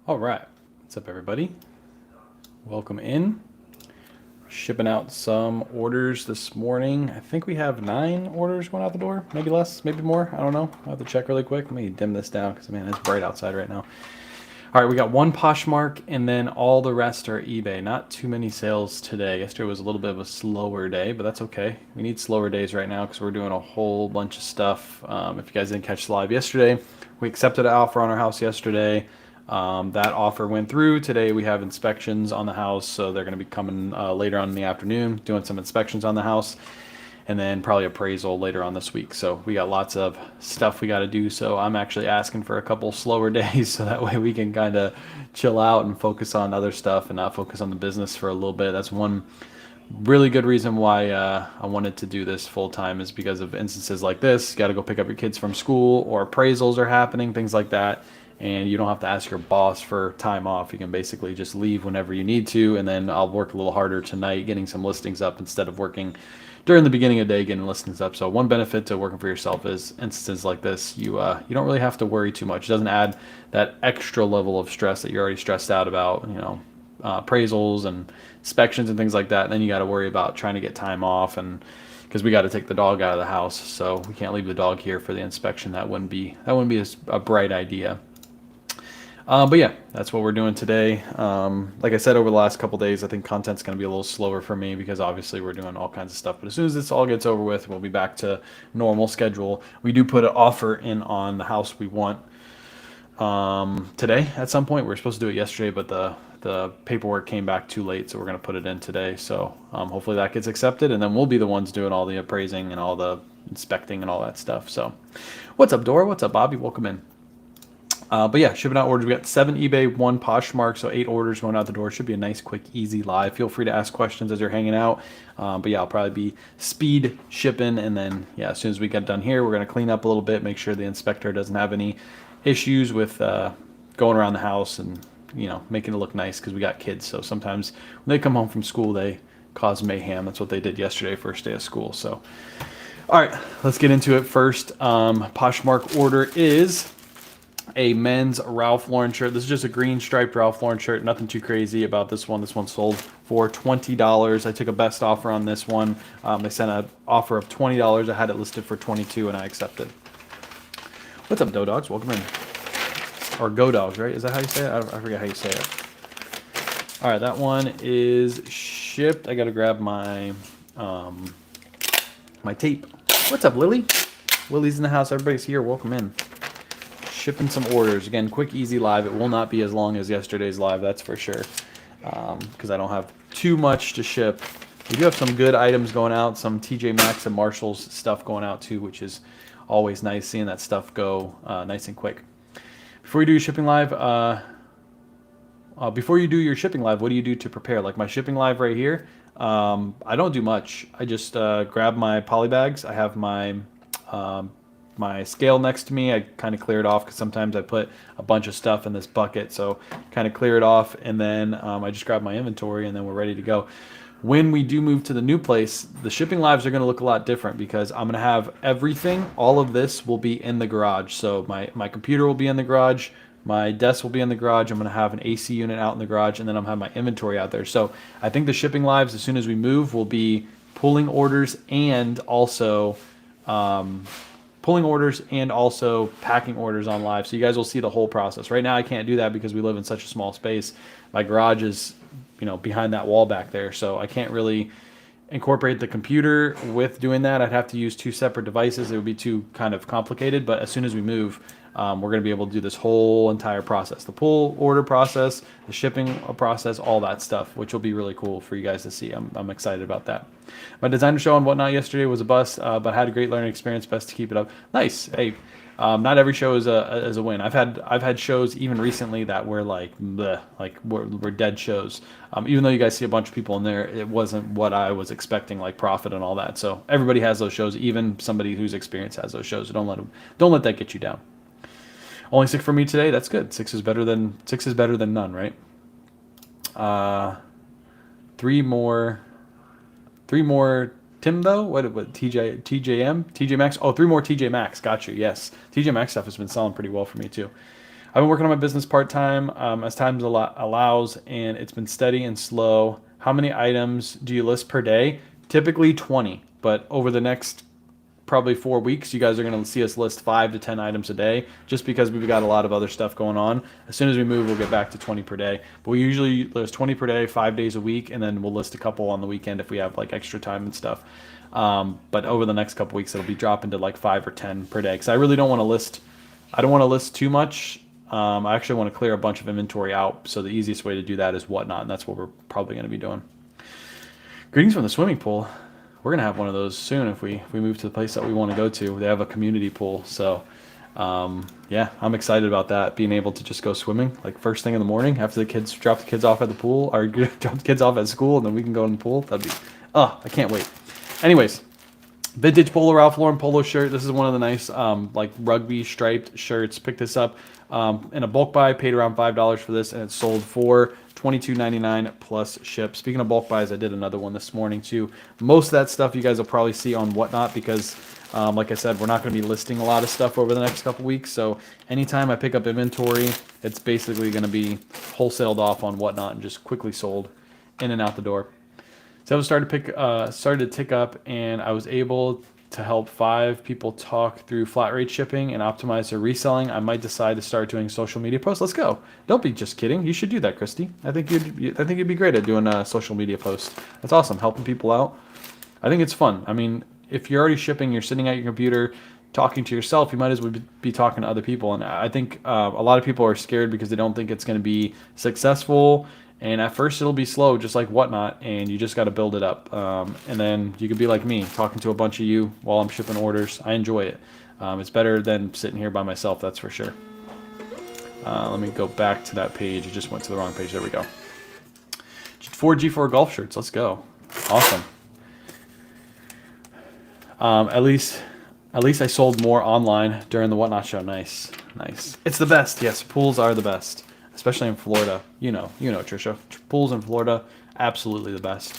All right, what's up, everybody? Welcome in. Shipping out some orders this morning. I think we have 9 orders going out the door, maybe less, maybe more. I don't know. I'll have to check really quick. Let me dim this down because, man, it's bright outside right now. All right, we got one Poshmark and then all the rest are eBay. Not too many sales today. Yesterday was a little bit of a slower day, but that's okay. We need slower days right now because we're doing a whole bunch of stuff. If you guys didn't catch the live yesterday, we accepted an offer on our house yesterday. That offer went through. Today we have inspections on the house, so they're going to be coming later on in the afternoon, doing some inspections on the house, and then probably appraisal later on this week. So we got lots of stuff we got to do. So I'm actually asking for a couple slower days so that way we can kind of chill out and focus on other stuff and not focus on the business for a little bit. That's one really good reason why I wanted to do this full time, is because of instances like this. You got to go pick up your kids from school, or appraisals are happening, things like that. And you don't have to ask your boss for time off. You can basically just leave whenever you need to, and then I'll work a little harder tonight getting some listings up instead of working during the beginning of the day getting listings up. So one benefit to working for yourself is instances like this, you don't really have to worry too much. It doesn't add that extra level of stress that you're already stressed out about, appraisals and inspections and things like that. And then you got to worry about trying to get time off, and because we got to take the dog out of the house, so we can't leave the dog here for the inspection. That wouldn't be a bright idea. But yeah, that's what we're doing today. Like I said, over the last couple days, I think content's going to be a little slower for me because obviously we're doing all kinds of stuff. But as soon as this all gets over with, we'll be back to normal schedule. We do put an offer in on the house we want today at some point. We were supposed to do it yesterday, but the paperwork came back too late, so we're going to put it in today. So hopefully that gets accepted, and then we'll be the ones doing all the appraising and all the inspecting and all that stuff. So what's up, Dora? What's up, Bobby? Welcome in. But yeah, shipping out orders. We got 7 eBay, 1 Poshmark, so 8 orders going out the door. Should be a nice, quick, easy live. Feel free to ask questions as you're hanging out. But yeah, I'll probably be speed shipping, and then yeah, as soon as we get done here, we're gonna clean up a little bit, make sure the inspector doesn't have any issues with going around the house and making it look nice, because we got kids. So sometimes when they come home from school, they cause mayhem. That's what they did yesterday, first day of school. So all right, let's get into it first. Poshmark order is a men's Ralph Lauren shirt. This is just a green striped Ralph Lauren shirt. Nothing too crazy about this one. This one sold for $20. I took a best offer on this one. They sent an offer of $20. I had it listed for $22 and I accepted. What's up, Dough Dogs? Welcome in. Or Go Dogs, right? Is that how you say it? I forget how you say it. All right, that one is shipped. I got to grab my my tape. What's up, Lily? Lily's in the house. Everybody's here. Welcome in. Shipping some orders. Again, quick, easy live. It will not be as long as yesterday's live, that's for sure, because I don't have too much to ship. We do have some good items going out, some TJ Maxx and Marshalls stuff going out too, which is always nice seeing that stuff go nice and quick. Before you do your shipping live, what do you do to prepare? Like my shipping live right here, I don't do much. I just grab my poly bags. I have my scale next to me. I kind of clear it off because sometimes I put a bunch of stuff in this bucket, so kind of clear it off, and then I just grab my inventory, and then we're ready to go. When we do move to the new place, the shipping lives are going to look a lot different because I'm going to have everything. All of this will be in the garage. So my computer will be in the garage. My desk will be in the garage. I'm going to have an AC unit out in the garage, and then I'm going to have my inventory out there. So I think the shipping lives, as soon as we move, will be pulling orders and also packing orders on live. So you guys will see the whole process. Right now I can't do that because we live in such a small space. My garage is, behind that wall back there. So I can't really incorporate the computer with doing that. I'd have to use 2 separate devices. It would be too kind of complicated. But as soon as we move, we're going to be able to do this whole entire process, the pull order process, the shipping process, all that stuff, which will be really cool for you guys to see. I'm excited about that. My designer show and whatnot yesterday was a bust, but had a great learning experience. Best to keep it up. Nice. Hey, not every show is a win. I've had shows even recently that were like bleh, were dead shows. Even though you guys see a bunch of people in there, it wasn't what I was expecting, like profit and all that. So everybody has those shows. Even somebody who's experienced has those shows. So don't let that get you down. Only 6 for me today. That's good. 6 is better than none, right? 3 more. Tim though, what TJ Maxx? Oh, 3 more TJ Maxx. Got you. Yes, TJ Maxx stuff has been selling pretty well for me too. I've been working on my business part-time as time allows, and it's been steady and slow. How many items do you list per day? Typically 20, but over the next probably 4 weeks, you guys are going to see us list 5 to 10 items a day, just because we've got a lot of other stuff going on. As soon as we move, we'll get back to 20 per day. But we usually list 20 per day, 5 days a week, and then we'll list a couple on the weekend if we have like extra time and stuff. But over the next couple weeks, it'll be dropping to like 5 or 10 per day, because I really don't want to list. I don't want to list too much. I actually want to clear a bunch of inventory out. So the easiest way to do that is Whatnot, and that's what we're probably going to be doing. Greetings from the swimming pool. We're gonna have one of those soon if we move to the place that we want to go to. They have a community pool, so yeah, I'm excited about that. Being able to just go swimming like first thing in the morning after the kids drop the kids off at the pool, or drop the kids off at school, and then we can go in the pool. That'd be, I can't wait. Anyways, vintage polo Ralph Lauren polo shirt. This is one of the nice like rugby striped shirts. Picked this up in a bulk buy. Paid around $5 for this, and it sold for $22.99 plus ship. Speaking of bulk buys, I did another one this morning too. Most of that stuff you guys will probably see on Whatnot, because like I said, we're not going to be listing a lot of stuff over the next couple weeks. So anytime I pick up inventory, it's basically going to be wholesaled off on Whatnot and just quickly sold in and out the door. So I started to tick up, and I was able to help 5 people talk through flat rate shipping and optimize their reselling. I might decide to start doing social media posts. Let's go. Don't be just kidding. You should do that, Christy. I think you'd be great at doing a social media post. That's awesome. Helping people out. I think it's fun. I mean, if you're already shipping, you're sitting at your computer talking to yourself, you might as well be talking to other people. And I think a lot of people are scared because they don't think it's going to be successful. And at first it'll be slow, just like Whatnot, and you just got to build it up. And then you could be like me, talking to a bunch of you while I'm shipping orders. I enjoy it. It's better than sitting here by myself, that's for sure. Let me go back to that page. I just went to the wrong page. There we go. 4G4 golf shirts. Let's go. Awesome. At least I sold more online during the Whatnot show. Nice. It's the best. Yes, pools are the best. Especially in Florida. You know, Trisha. Pools in Florida, absolutely the best.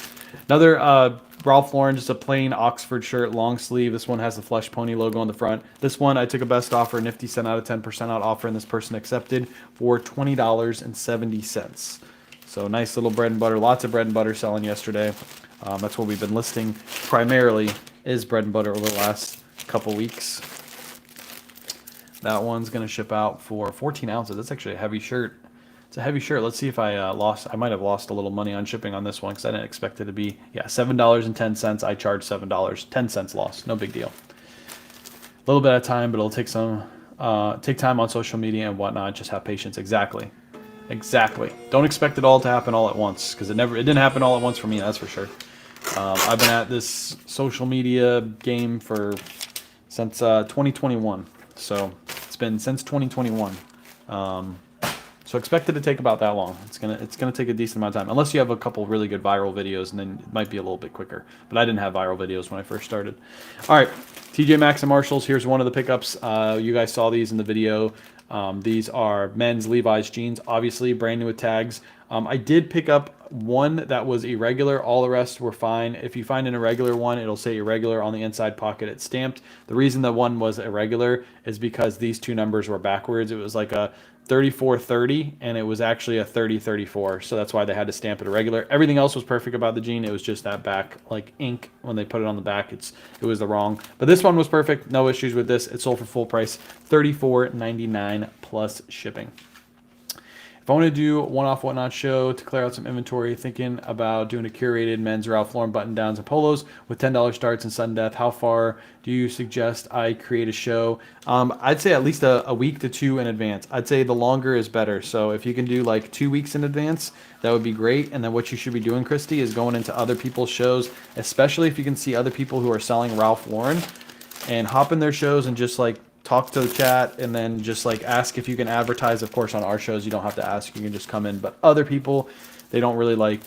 Another Ralph Lauren, just a plain Oxford shirt, long sleeve. This one has the Flesh Pony logo on the front. This one, I took a best offer, nifty sent out a 10% out offer, and this person accepted for $20.70. So nice little bread and butter. Lots of bread and butter selling yesterday. That's what we've been listing primarily, is bread and butter over the last couple weeks. That one's going to ship out for 14 ounces. That's actually a heavy shirt. It's a heavy shirt. Let's see if I might have lost a little money on shipping on this one, because I didn't expect it to be, $7.10. I charged $7. 10 cents loss. No big deal. A little bit of time, but it'll take time on social media and Whatnot. Just have patience. Exactly. Don't expect it all to happen all at once, because it didn't happen all at once for me, that's for sure. I've been at this social media game since 2021. So it's been since 2021. So expect it to take about that long. It's gonna take a decent amount of time, unless you have a couple really good viral videos, and then it might be a little bit quicker. But I didn't have viral videos when I first started. All right, TJ Maxx and Marshalls. Here's one of the pickups. You guys saw these in the video. These are men's Levi's jeans, obviously brand new with tags. I did pick up one that was irregular. All the rest were fine. If you find an irregular one, it'll say irregular on the inside pocket. It's stamped. The reason the one was irregular is because these two numbers were backwards. It was like a 3430, and it was actually a 3034. So that's why they had to stamp it irregular. Everything else was perfect about the jean. It was just that back, like ink, when they put it on the back, it was the wrong. But this one was perfect. No issues with this. It sold for full price, $34.99 plus shipping. If I want to do a one-off Whatnot show to clear out some inventory, thinking about doing a curated men's Ralph Lauren button-downs and polos with $10 starts and sudden death, how far do you suggest I create a show? I'd say at least a week to 2 in advance. I'd say the longer is better. So if you can do like 2 weeks in advance, that would be great. And then what you should be doing, Christy, is going into other people's shows, especially if you can see other people who are selling Ralph Lauren, and hop in their shows and just like talk to the chat, and then just like ask if you can advertise. Of course, on our shows, you don't have to ask. You can just come in. But other people, they don't really like,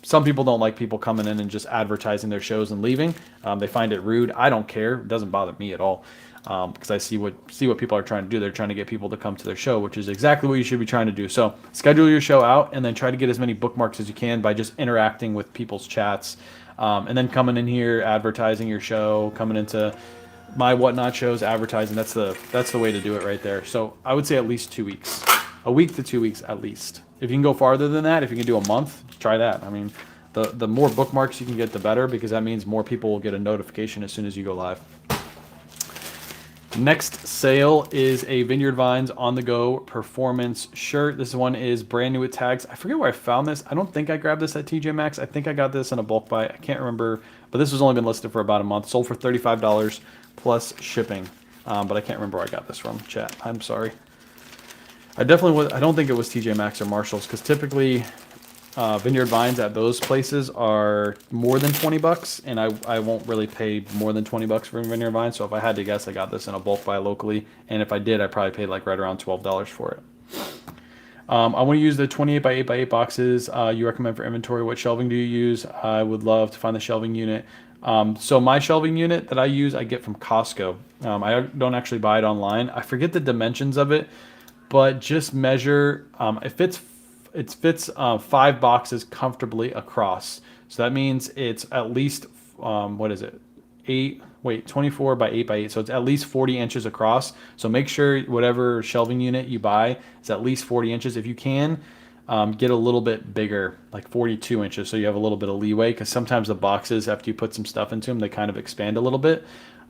some people don't like people coming in and just advertising their shows and leaving. They find it rude. I don't care. It doesn't bother me at all, because I see what people are trying to do. They're trying to get people to come to their show, which is exactly what you should be trying to do. So schedule your show out, and then try to get as many bookmarks as you can by just interacting with people's chats, and then coming in here, advertising your show, coming into my Whatnot shows, advertising, that's the way to do it right there. So I would say at least 2 weeks. A week to 2 weeks at least. If you can go farther than that, if you can do a month, try that. I mean, the more bookmarks you can get, the better, because that means more people will get a notification as soon as you go live. Next sale is a Vineyard Vines on the go performance shirt. This one is brand new with tags. I forget where I found this. I don't think I grabbed this at TJ Maxx. I think I got this in a bulk buy. I can't remember, but this has only been listed for about a month. Sold for $35 plus shipping. But I can't remember where I got this from, chat. I'm sorry. I don't think it was TJ Maxx or Marshalls, because typically Vineyard Vines at those places are more than 20 bucks, and I won't really pay more than 20 bucks for Vineyard Vines. So if I had to guess, I got this in a bulk buy locally, and if I did, I probably paid like right around $12 for it. I want to use the 28 by 8 by 8 boxes you recommend for inventory. What shelving do you use? I would love to find the shelving unit. So my shelving unit that I use, I get from Costco. I don't actually buy it online. I forget the dimensions of it, but just measure. It fits 5 boxes comfortably across. So that means it's at least, what is it? 24 by 8 by 8. So it's at least 40 inches across. So make sure whatever shelving unit you buy is at least 40 inches. If you can, get a little bit bigger, like 42 inches. So you have a little bit of leeway, because sometimes the boxes, after you put some stuff into them, they kind of expand a little bit.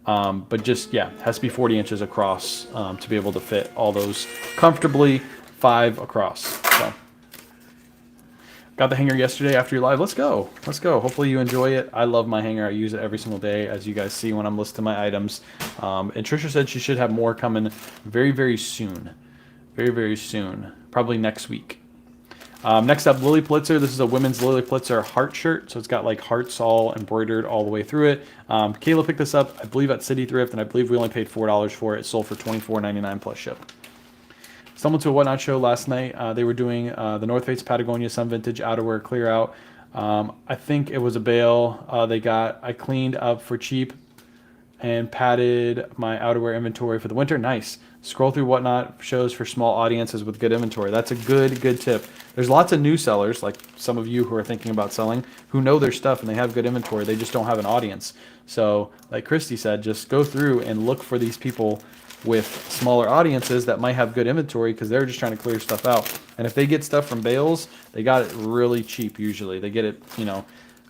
But just, yeah, it has to be 40 inches across to be able to fit all those comfortably, 5 across. So. Got the hanger yesterday after your live. Let's go. Let's go. Hopefully you enjoy it. I love my hanger. I use it every single day, as you guys see when I'm listing my items. And Trisha said she should have more coming very, very soon. Very, very soon. Probably next week. Next up, Lily Pulitzer. This is a women's Lily Pulitzer heart shirt. So it's got like hearts all embroidered all the way through it. Kayla picked this up, I believe, at City Thrift, and I believe we only paid $4 for it. It sold for $24.99 plus ship. Stumbled to a Whatnot show last night. They were doing the North Face Patagonia Sun Vintage outerwear clear out. I think it was a bale I cleaned up for cheap and padded my outerwear inventory for the winter. Nice. Scroll through Whatnot shows for small audiences with good inventory. That's a good tip. There's lots of new sellers, like some of you who are thinking about selling, who know their stuff and they have good inventory. They just don't have an audience. So like Christy said, just go through and look for these people with smaller audiences that might have good inventory, because they're just trying to clear stuff out. And if they get stuff from bales, they got it really cheap usually. They get it,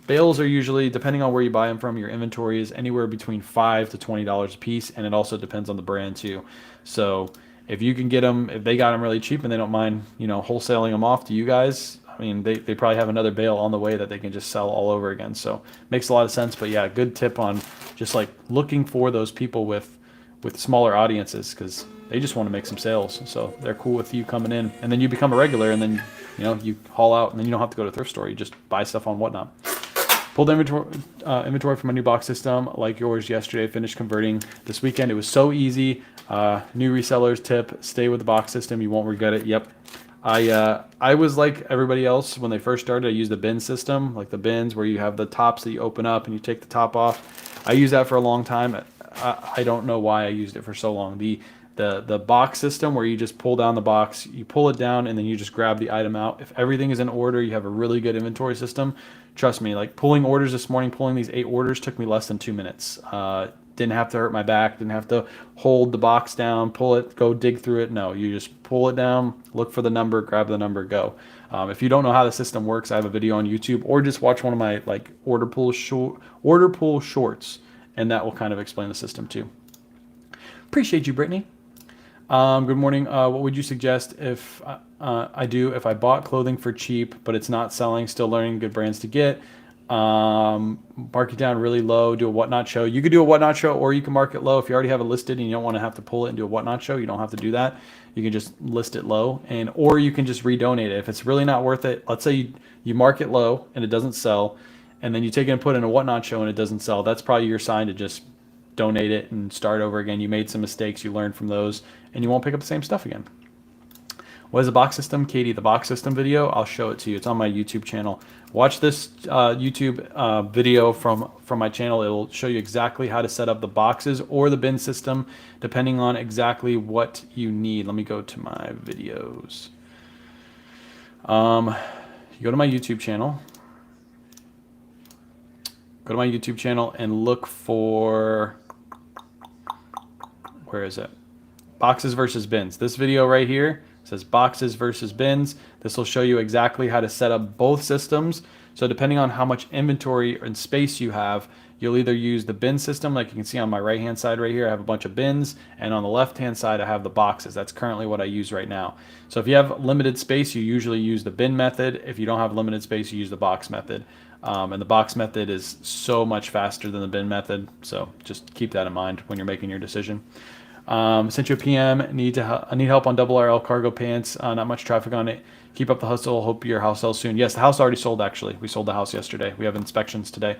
bales are usually, depending on where you buy them from, your inventory is anywhere between $5 to $20 a piece, and it also depends on the brand too. So if you can get them, if they got them really cheap and they don't mind, wholesaling them off to you guys, I mean, they probably have another bale on the way that they can just sell all over again. So makes a lot of sense. But yeah, good tip on just like looking for those people with smaller audiences, because they just want to make some sales. So they're cool with you coming in, and then you become a regular, and then you haul out, and then you don't have to go to a thrift store. You just buy stuff on Whatnot. Pulled inventory from a new box system like yours yesterday. Finished converting this weekend. It was so easy. New resellers tip: stay with the box system. You won't regret it. Yep. I was like everybody else when they first started. I used the bin system, like the bins where you have the tops that you open up and you take the top off. I used that for a long time. I don't know why I used it for so long. The box system, where you just pull down the box, you pull it down, and then you just grab the item out. If everything is in order, you have a really good inventory system. Trust me, like pulling orders this morning, pulling these 8 orders took me less than 2 minutes. Didn't have to hurt my back, didn't have to hold the box down, pull it, go dig through it. No, you just pull it down, look for the number, grab the number, go. If you don't know how the system works, I have a video on YouTube, or just watch one of my like order pull shorts, and that will kind of explain the system too. Appreciate you, Brittany. Good morning. What would you suggest if if I bought clothing for cheap, but it's not selling, still learning good brands to get? Mark it down really low, do a Whatnot show. You could do a Whatnot show, or you can mark it low. If you already have it listed and you don't want to have to pull it and do a Whatnot show, you don't have to do that. You can just list it low, or you can just redonate it. If it's really not worth it, let's say you mark it low and it doesn't sell, and then you take it and put it in a Whatnot show and it doesn't sell. That's probably your sign to just donate it and start over again. You made some mistakes, you learned from those, and you won't pick up the same stuff again. What is a box system? Katie, the box system video, I'll show it to you. It's on my YouTube channel. Watch this YouTube video from my channel. It'll show you exactly how to set up the boxes or the bin system, depending on exactly what you need. Let me go to my videos. You go to my YouTube channel. Go to my YouTube channel and look for where is it? Boxes versus bins. This video right here says boxes versus bins. This will show you exactly how to set up both systems. So depending on how much inventory and space you have, you'll either use the bin system, like you can see on my right hand side right here, I have a bunch of bins, and on the left hand side I have the boxes. That's currently what I use right now. So if you have limited space, you usually use the bin method. If you don't have limited space, you use the box method. And the box method is so much faster than the bin method, so just keep that in mind when you're making your decision. Sent you a PM. I need help on double RL cargo pants. Not much traffic on it. Keep up the hustle. Hope your house sells soon. Yes, the house already sold. Actually, we sold the house yesterday. We have inspections today.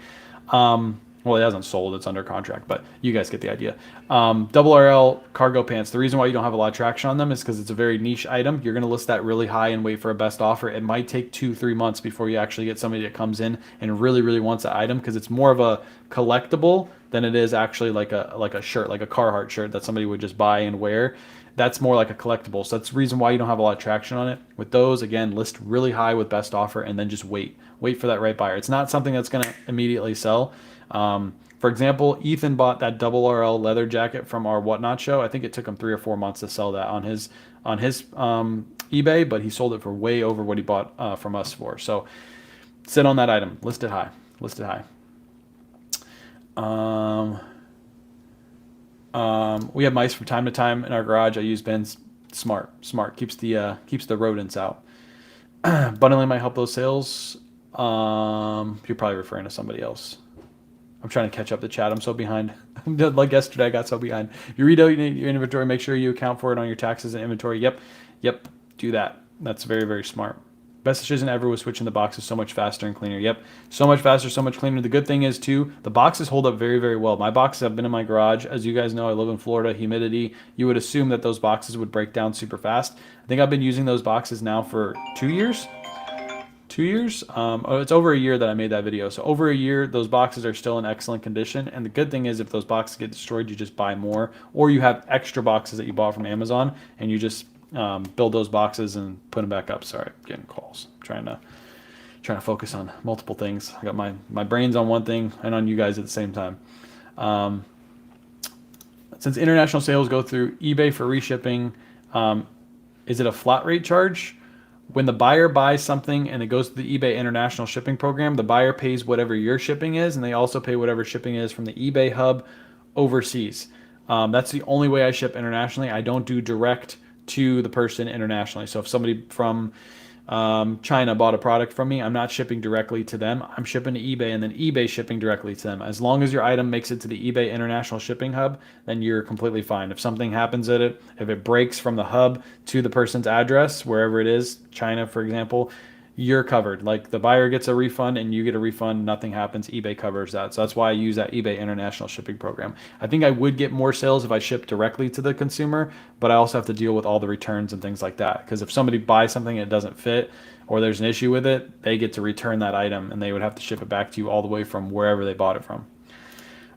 Well, it hasn't sold. It's under contract, but you guys get the idea. Double RL cargo pants. The reason why you don't have a lot of traction on them is because it's a very niche item. You're going to list that really high and wait for a best offer. It might take 2-3 months before you actually get somebody that comes in and really, really wants that item, because it's more of a collectible than it is actually like a shirt, like a Carhartt shirt that somebody would just buy and wear. That's more like a collectible. So that's the reason why you don't have a lot of traction on it. With those, again, list really high with best offer and then just wait for that right buyer. It's not something that's going to immediately sell. For example, Ethan bought that double RL leather jacket from our Whatnot show. I think it took him 3 or 4 months to sell that on his eBay, but he sold it for way over what he bought from us for. So sit on that item, list it high, list it high. We have mice from time to time in our garage. I use bins. Smart keeps the rodents out. Bundling might help those sales. You're probably referring to somebody else. I'm trying to catch up the chat. I'm so behind. Like yesterday, I got so behind. You read out your inventory. Make sure you account for it on your taxes and inventory. Yep. Do that. That's very, very smart. Best decision ever was switching the boxes. So much faster and cleaner. Yep. So much faster, so much cleaner. The good thing is, too, the boxes hold up very, very well. My boxes have been in my garage. As you guys know, I live in Florida. Humidity. You would assume that those boxes would break down super fast. I think I've been using those boxes now for 2 years. 2 years? It's over a year that I made that video. So over a year, those boxes are still in excellent condition. And the good thing is, if those boxes get destroyed, you just buy more. Or you have extra boxes that you bought from Amazon, and you just build those boxes and put them back up. Sorry, getting calls. Trying to focus on multiple things. I got my brains on one thing and on you guys at the same time. Since international sales go through eBay for reshipping, is it a flat rate charge? When the buyer buys something and it goes to the eBay international shipping program, the buyer pays whatever your shipping is, and they also pay whatever shipping is from the eBay hub overseas. That's the only way I ship internationally. I don't do direct to the person internationally. So if somebody from China bought a product from me, I'm not shipping directly to them. I'm shipping to eBay, and then eBay shipping directly to them. As long as your item makes it to the eBay International Shipping Hub, then you're completely fine. If something happens at it, if it breaks from the hub to the person's address, wherever it is, China, for example, you're covered. Like, the buyer gets a refund and you get a refund, nothing happens, eBay covers that. So that's why I use that eBay International Shipping Program. I think I would get more sales if I ship directly to the consumer, but I also have to deal with all the returns and things like that. Because if somebody buys something and it doesn't fit, or there's an issue with it, they get to return that item and they would have to ship it back to you all the way from wherever they bought it from.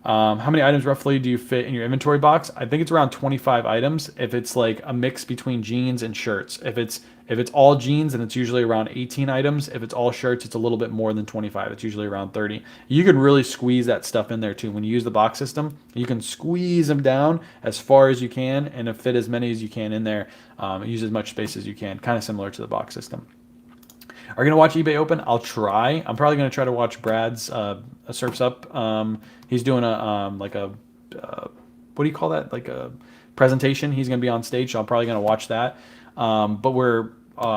How many items roughly do you fit in your inventory box? I think it's around 25 items if it's like a mix between jeans and shirts. If it's all jeans, then it's usually around 18 items. If it's all shirts, it's a little bit more than 25. It's usually around 30. You can really squeeze that stuff in there too. When you use the box system, you can squeeze them down as far as you can and fit as many as you can in there. Use as much space as you can, kind of similar to the box system. Are you going to watch eBay Open? I'll try. I'm probably going to try to watch Brad's Surfs Up. He's doing what do you call that? Like a presentation. He's going to be on stage, so I'm probably going to watch that. But we're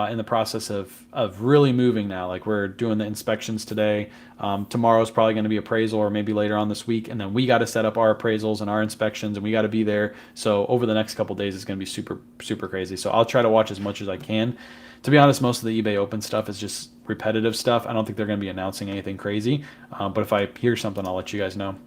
in the process of really moving now. Like, we're doing the inspections today. Tomorrow's probably going to be appraisal, or maybe later on this week. And then we got to set up our appraisals and our inspections, and we got to be there. So over the next couple of days, it's going to be super, super crazy. So I'll try to watch as much as I can. To be honest, most of the eBay Open stuff is just repetitive stuff. I don't think they're going to be announcing anything crazy. But if I hear something, I'll let you guys know.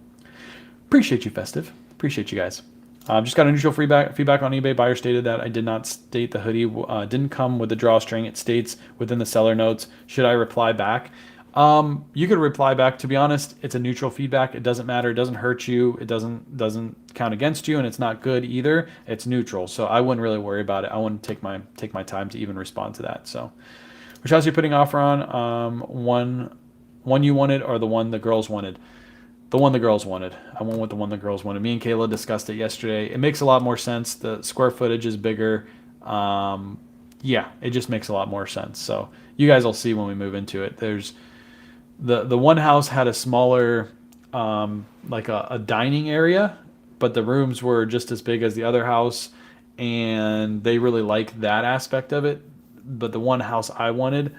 Appreciate you, Festive. Appreciate you guys. Just got initial feedback on eBay. Buyer stated that I did not state the hoodie didn't come with the drawstring. It states within the seller notes. Should I reply back? You could reply back. To be honest, it's a neutral feedback. It doesn't matter. It doesn't hurt you. It doesn't count against you, and it's not good either. It's neutral, so I wouldn't really worry about it. I wouldn't take my time to even respond to that. So, which house are you putting offer on? One you wanted, or the one the girls wanted? the one the girls wanted. I went with the one the girls wanted. Me and Kayla discussed it yesterday. It makes a lot more sense. The square footage is bigger. Yeah, it just makes a lot more sense. So you guys will see when we move into it. There's the one house had a smaller, like a dining area, but the rooms were just as big as the other house, and they really liked that aspect of it. But the one house I wanted,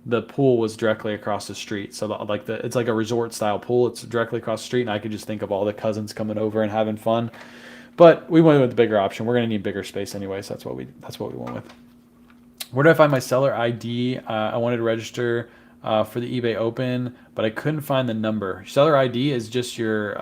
the pool was directly across the street. So it's like a resort style pool. It's directly across the street, and I could just think of all the cousins coming over and having fun. But we went with the bigger option. We're gonna need bigger space anyway, so that's what we went with. Where do I find my seller ID? I wanted to register for the eBay Open, but I couldn't find the number. Seller ID is just your.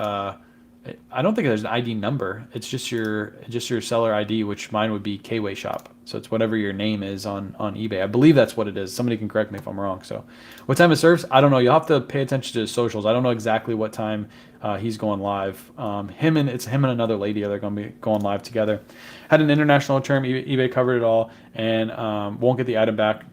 I don't think there's an ID number. It's just your seller ID, which mine would be Kway Shop. So it's whatever your name is on eBay. I believe that's what it is. Somebody can correct me if I'm wrong. So, what time it serves? I don't know. You'll have to pay attention to his socials. I don't know exactly what time he's going live. It's him and another lady. They're going to be going live together. Had an international term. eBay covered it all, and won't get the item back.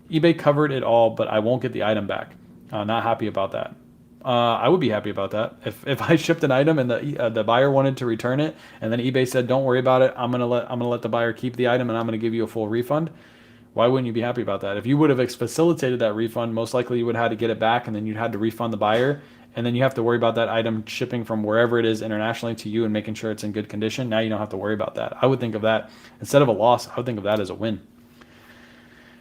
eBay covered it all, but I won't get the item back. Not happy about that. I would be happy about that. If I shipped an item and the buyer wanted to return it, and then eBay said, "Don't worry about it. I'm gonna let the buyer keep the item, and I'm gonna give you a full refund." Why wouldn't you be happy about that? If you would have facilitated that refund, most likely you would have had to get it back, and then you'd had to refund the buyer, and then you have to worry about that item shipping from wherever it is internationally to you and making sure it's in good condition. Now you don't have to worry about that. I would think of that instead of a loss. I would think of that as a win.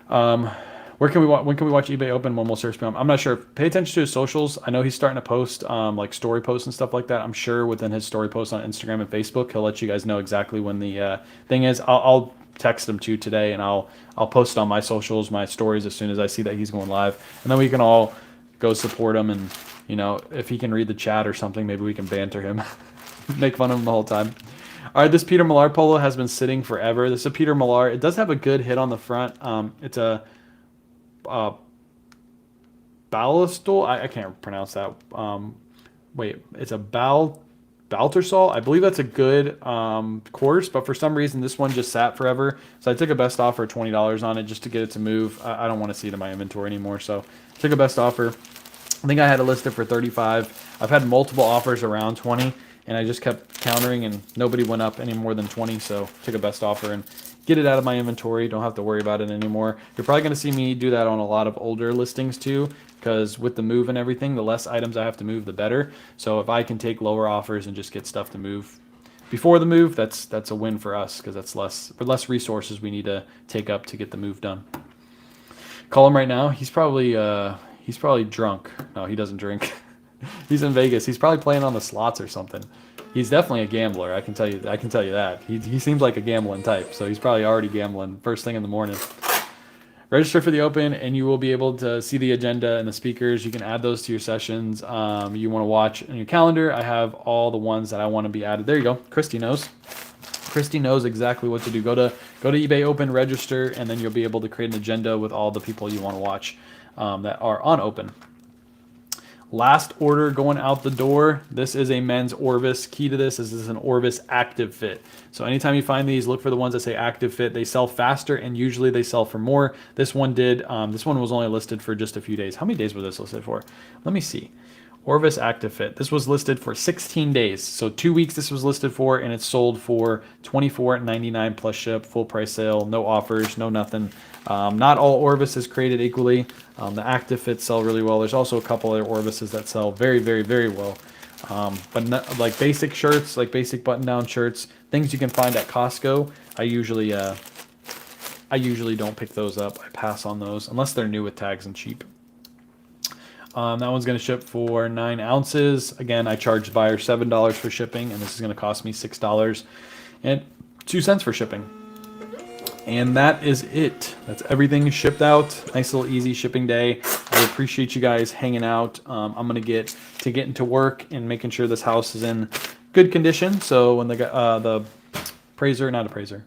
When can we watch eBay Open? When will search be on? I'm not sure. Pay attention to his socials. I know he's starting to post like story posts and stuff like that. I'm sure within his story posts on Instagram and Facebook, he'll let you guys know exactly when the thing is. I'll text him to today, and I'll post it on my socials, my stories as soon as I see that he's going live, and then we can all go support him. And if he can read the chat or something, maybe we can banter him, make fun of him the whole time. All right, this Peter Millar polo has been sitting forever. This is a Peter Millar. It does have a good hit on the front. It's a Ballistol. I can't pronounce that. It's a Baltersol. I believe that's a good course, but for some reason this one just sat forever. So I took a best offer of $20 on it just to get it to move. I don't want to see it in my inventory anymore, so I took a best offer. I think I had it listed for 35. I've had multiple offers around 20, and I just kept countering, and nobody went up any more than 20, so took a best offer and get it out of my inventory. Don't have to worry about it anymore. You're probably going to see me do that on a lot of older listings too, because with the move and everything, the less items I have to move, the better. So if I can take lower offers and just get stuff to move before the move, that's a win for us, because that's less resources we need to take up to get the move done. Call him right now. He's probably drunk. No, he doesn't drink. He's in Vegas. He's probably playing on the slots or something. He's definitely a gambler. I can tell you that. He seems like a gambling type, so he's probably already gambling first thing in the morning. Register for the Open, and you will be able to see the agenda and the speakers. You can add those to your sessions. You want to watch in your calendar. I have all the ones that I want to be added. There you go. Christy knows. Christy knows exactly what to do. Go to eBay Open, register, and then you'll be able to create an agenda with all the people you want to watch that are on Open. Last order going out the door. This is a men's Orvis. Key to this is an Orvis active fit. So anytime you find these, look for the ones that say active fit. They sell faster, and usually they sell for more. This one did. This one was only listed for just a few days. How many days was this listed for? Let me see. Orvis active fit. This was listed for 16 days. So 2 weeks this was listed for, and it sold for $24.99 plus ship, full price sale, no offers, no nothing. Not all Orvis is created equally. The active fits sell really well. There's also a couple other Orvises that sell very, very, very well. But not, like basic shirts, like basic button-down shirts, things you can find at Costco. I usually don't pick those up. I pass on those unless they're new with tags and cheap. That one's going to ship for 9 ounces. Again, I charged buyer $7 for shipping, and this is going to cost me $6.02 for shipping. And that is it. That's everything shipped out. Nice little easy shipping day. I appreciate you guys hanging out. I'm going to get into work and making sure this house is in good condition. So when the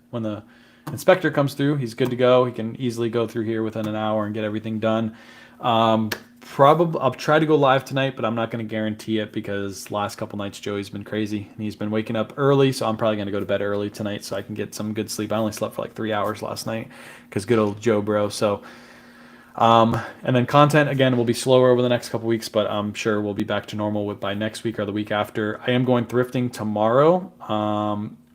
when the inspector comes through, he's good to go. He can easily go through here within an hour and get everything done. Probably I'll try to go live tonight, but I'm not going to guarantee it, because last couple nights Joey's been crazy and he's been waking up early, so I'm probably going to go to bed early tonight so I can get some good sleep. I only slept for like 3 hours last night because good old Joe bro. So And then content again will be slower over the next couple weeks, but I'm sure we'll be back to normal by next week or the week after. I am going thrifting tomorrow,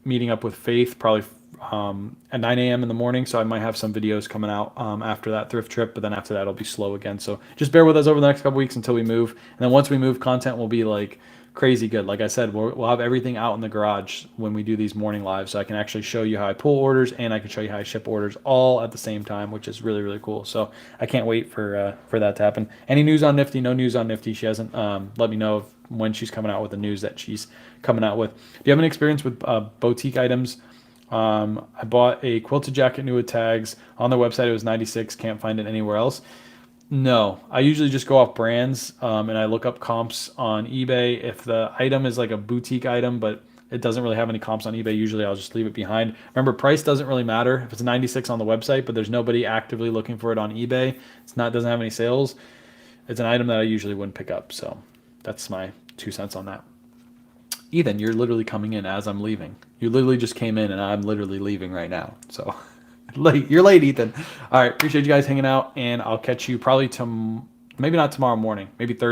meeting up with Faith probably at 9 a.m. in the morning, so I might have some videos coming out after that thrift trip, but then after that it'll be slow again. So just bear with us over the next couple weeks until we move, and then once we move, content will be like crazy good. Like I said, we'll have everything out in the garage when we do these morning lives, so I can actually show you how I pull orders and I can show you how I ship orders all at the same time, which is really, really cool. So I can't wait for that to happen. Any news on Nifty? No news on Nifty. She hasn't let me know when she's coming out with the news that she's coming out with. Do you have any experience with boutique items? I bought a quilted jacket new with tags on their website. It was 96. Can't find it anywhere else. No, I usually just go off brands, and I look up comps on eBay. If the item is like a boutique item, but it doesn't really have any comps on eBay, usually I'll just leave it behind. Remember, price doesn't really matter. If it's 96 on the website, but there's nobody actively looking for it on eBay, doesn't have any sales, it's an item that I usually wouldn't pick up. So that's my 2 cents on that. Ethan, you're literally coming in as I'm leaving. You literally just came in, and I'm literally leaving right now. So late. You're late, Ethan. All right. Appreciate you guys hanging out, and I'll catch you probably maybe not tomorrow morning, maybe Thursday.